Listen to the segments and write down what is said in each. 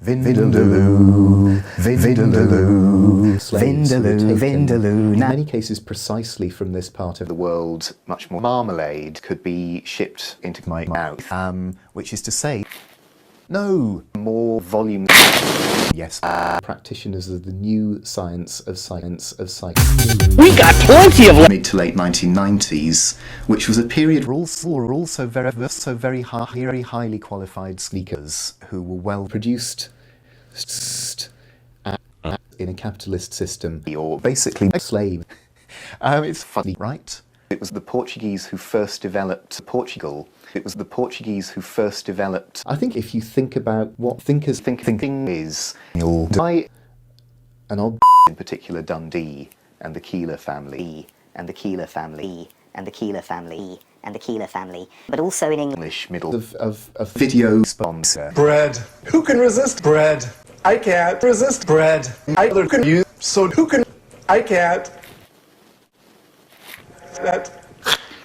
Vindaloo, Vindaloo, Vindaloo, Vindaloo. In many cases precisely from this part of the world, much more marmalade could be shipped into my mouth. Which is to say, no, more volume. Yes, practitioners of the new science of psych. We got plenty of Mid to late 1990s, which was a period were also very highly qualified speakers who were well produced in a capitalist system, or basically a slave. It's funny, right? It was the Portuguese who first developed Portugal. It was the Portuguese who first developed. I think if you think about what thinkers thinking is, you'll die. An odd in particular Dundee and the Keeler family and the Keeler family and the Keeler family and the Keeler family, but also in English middle of video sponsor. Bread. Who can resist bread? I can't resist bread. Either can you, so who can? I can't. That.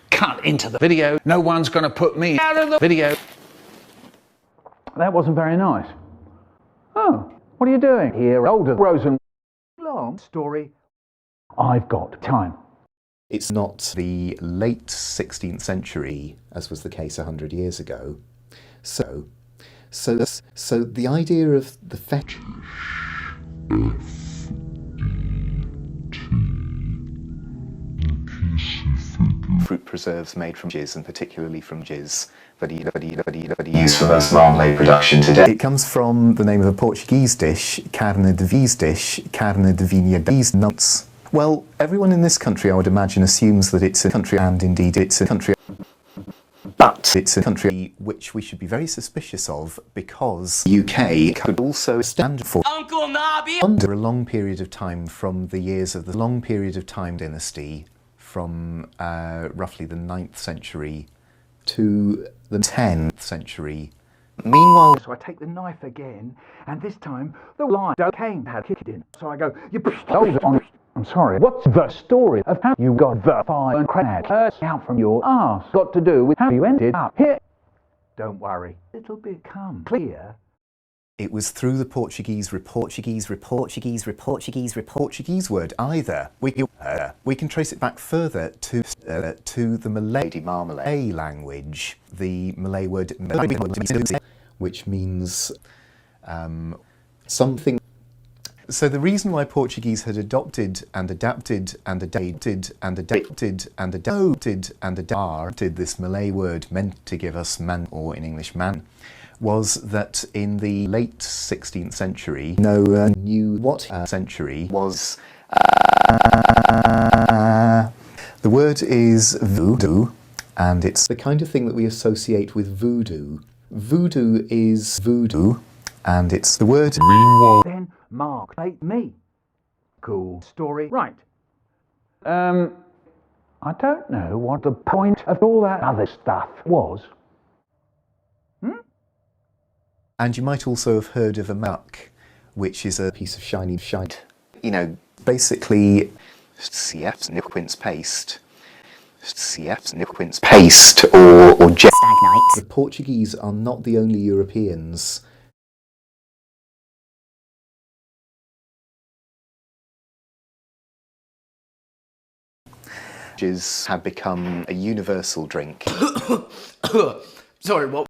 Cut into the video. No one's going to put me out of the video. That wasn't very nice. Oh, what are you doing here, older Rosen? Long story. I've got time. It's not the late 16th century, as was the case 100 years ago. So the idea of the fetish. Fruit preserves made from jizz, and particularly from jizz, used for most marmalade production today. It comes from the name of a Portuguese dish, carne de vinha these nuts. Well, everyone in this country, I would imagine, assumes that it's a country, and indeed it's a country. But it's a country which we should be very suspicious of, because the UK could also stand for Uncle Nobby under a long period of time, from the years of the long period of time dynasty, from roughly the 9th century to the 10th century. Meanwhile, So I take the knife again, and this time the line came had kicked in. So I go, you hold on. I'm sorry. What's the story of how you got the fire and crad out from your arse got to do with how you ended up here? Don't worry, it'll become clear. it was through the Portuguese word either. We can trace it back further to the Malay marmalade language, the Malay word which means something. So the reason why Portuguese had adopted this Malay word meant to give us man, or in English man, was that in the late 16th century, century was the word is voodoo, and it's the kind of thing that we associate with voodoo. Voodoo is voodoo, and it's the word. Meanwhile, then Mark ate me. Cool story, right? I don't know what the point of all that other stuff was. And you might also have heard of a muck, which is a piece of shiny shite. You know, basically, CF's nipquince paste. Or Stagnite. The Portuguese are not the only Europeans have become a universal drink. Sorry, what?